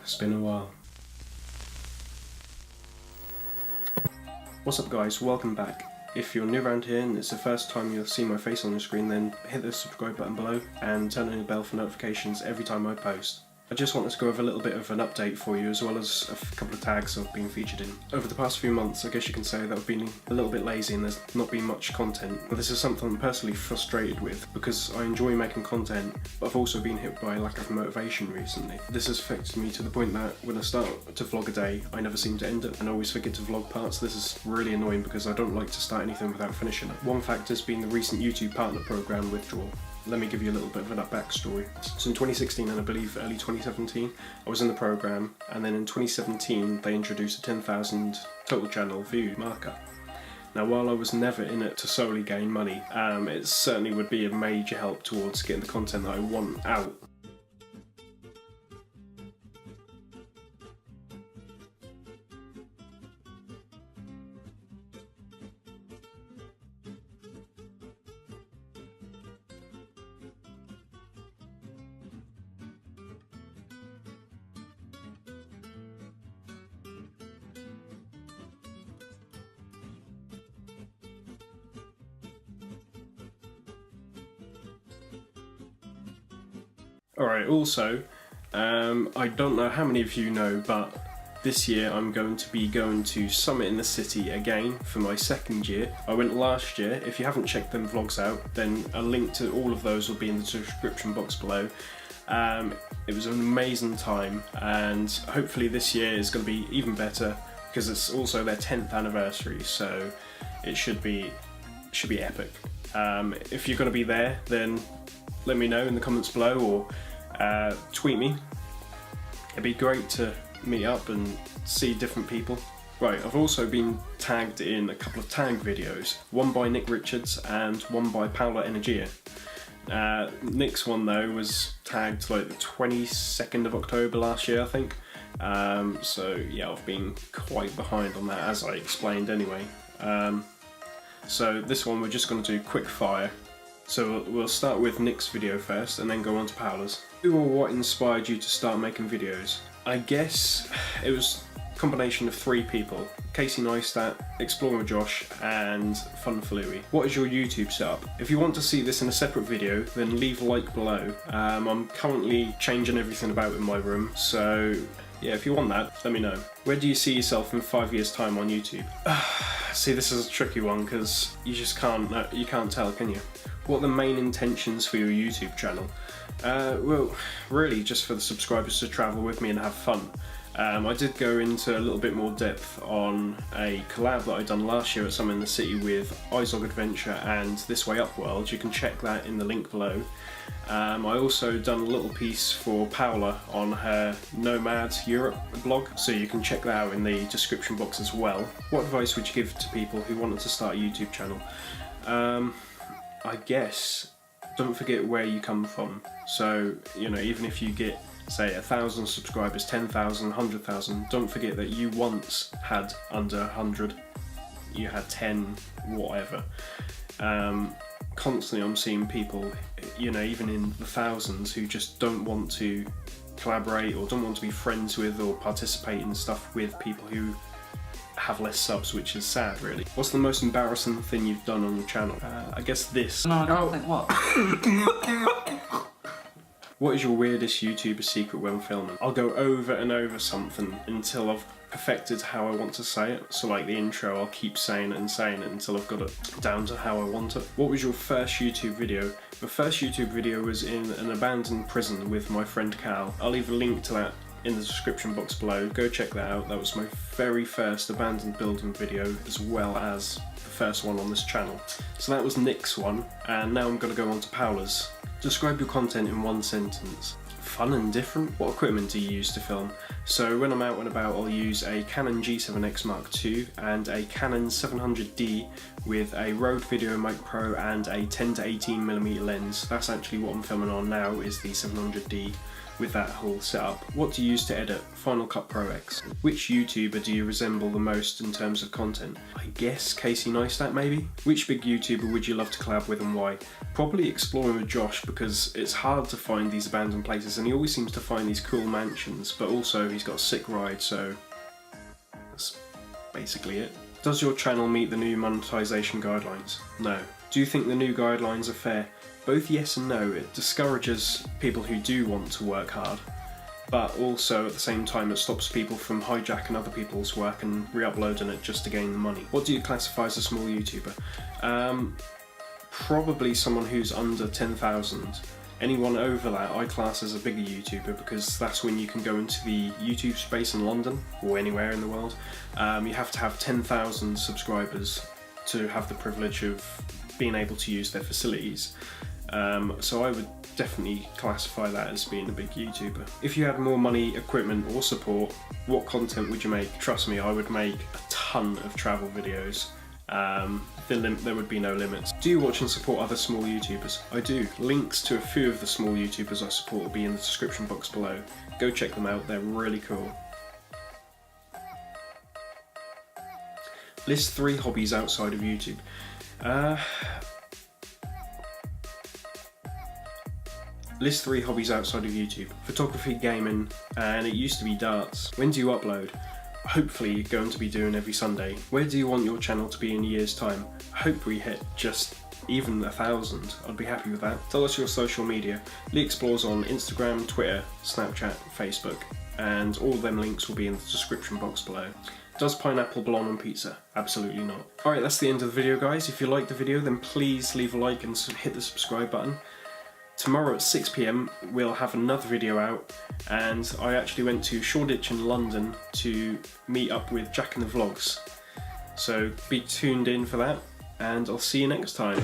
It's been a while. What's up guys, welcome back. If you're new around here and it's the first time you'll see my face on your screen, then hit the subscribe button below and turn on the bell for notifications every time I post. I just wanted to go over a little bit of an update for you, as well as a couple of tags I've been featured in. Over the past few months, I guess you can say that I've been a little bit lazy and there's not been much content. But this is something I'm personally frustrated with, because I enjoy making content, but I've also been hit by a lack of motivation recently. This has affected me to the point that when I start to vlog a day, I never seem to end it, and I always forget to vlog parts. This is really annoying because I don't like to start anything without finishing it. One factor has been the recent YouTube partner program withdrawal. Let me give you a little bit of a backstory. So in 2016 and I believe early 2017, I was in the program, and then in 2017 they introduced a 10,000 total channel view marker. Now, while I was never in it to solely gain money, it certainly would be a major help towards getting the content that I want out. Alright, also, I don't know how many of you know, but this year I'm going to be going to Summit in the City again for my second year. I went last year. If you haven't checked them vlogs out, then a link to all of those will be in the description box below. It was an amazing time, and hopefully this year is going to be even better, because it's also their 10th anniversary, so it should be epic. If you're going to be there, then let me know in the comments below, or tweet me. It'd be great to meet up and see different people. Right, I've also been tagged in a couple of tag videos, one by Nick Richards and one by Paula Energia. Nick's one though was tagged like the 22nd of October last year, I think. So yeah, I've been quite behind on that, as I explained anyway. So this one we're just going to do quick fire. So we'll start with Nick's video first and then go on to Paula's. Who or what inspired you to start making videos? I guess it was a combination of three people: Casey Neistat, Exploring with Josh, and Fun for Louie. What is your YouTube setup? If you want to see this in a separate video, then leave a like below. I'm currently changing everything about in my room, so yeah, if you want that, let me know. Where do you see yourself in 5 years' time on YouTube? See, this is a tricky one because you just can't tell, can you? What are the main intentions for your YouTube channel? Well, really just for the subscribers to travel with me and have fun. I did go into a little bit more depth on a collab that I done last year at Summit in the City with iZog Adventure and This Way Up World. You can check that in the link below. I also done a little piece for Paula on her Nomad Europe blog, so you can check that out in the description box as well. What advice would you give to people who wanted to start a YouTube channel? I guess don't forget where you come from. So, you know, even if you get, say, 1,000 subscribers, 10,000, 100,000, don't forget that you once had under 100, you had 10, whatever. Constantly I'm seeing people, you know, even in the thousands, who just don't want to collaborate or don't want to be friends with or participate in stuff with people who have less subs, which is sad, really. What's the most embarrassing thing you've done on your channel? I guess this. No, I don't think what? What is your weirdest YouTuber secret when filming? I'll go over and over something until I've perfected how I want to say it. So like the intro, I'll keep saying it until I've got it down to how I want it. What was your first YouTube video? My first YouTube video was in an abandoned prison with my friend Cal. I'll leave a link to that in the description box below. Go check that out. That was my very first abandoned building video, as well as the first one on this channel. So that was Nick's one, and now I'm going to go on to Paula's. Describe your content in one sentence. Fun and different. What equipment do you use to film? So when I'm out and about, I'll use a Canon G7X Mark II and a Canon 700D with a Rode VideoMic Pro and a 10 to 18mm lens. That's actually what I'm filming on now, is the 700D with that whole setup. What do you use to edit? Final Cut Pro X. Which YouTuber do you resemble the most in terms of content? I guess Casey Neistat maybe? Which big YouTuber would you love to collab with and why? Probably exploring with Josh, because it's hard to find these abandoned places and he always seems to find these cool mansions, but also he's got a sick ride, so that's basically it. Does your channel meet the new monetization guidelines? No. Do you think the new guidelines are fair? Both yes and no. It discourages people who do want to work hard, but also at the same time it stops people from hijacking other people's work and re-uploading it just to gain the money. What do you classify as a small YouTuber? Probably someone who's under 10,000. Anyone over that I class as a bigger YouTuber, because that's when you can go into the YouTube space in London or anywhere in the world. You have to have 10,000 subscribers to have the privilege of being able to use their facilities. So I would definitely classify that as being a big YouTuber. If you had more money, equipment or support, what content would you make? Trust me, I would make a ton of travel videos. There would be no limits. Do you watch and support other small YouTubers? I do. Links to a few of the small YouTubers I support will be in the description box below. Go check them out, they're really cool. List 3 hobbies outside of YouTube. List 3 hobbies outside of YouTube. Photography, gaming, and it used to be darts. When do you upload? Hopefully you're going to be doing every Sunday. Where do you want your channel to be in a year's time? I hope we hit just even 1,000. I'd be happy with that. Tell us your social media. Lee Explores on Instagram, Twitter, Snapchat, Facebook, and all of them links will be in the description box below. Does pineapple belong on pizza? Absolutely not. Alright, that's the end of the video, guys. If you liked the video, then please leave a like and hit the subscribe button. Tomorrow at 6 PM we'll have another video out, and I actually went to Shoreditch in London to meet up with Jack in the Vlogs. So be tuned in for that, and I'll see you next time.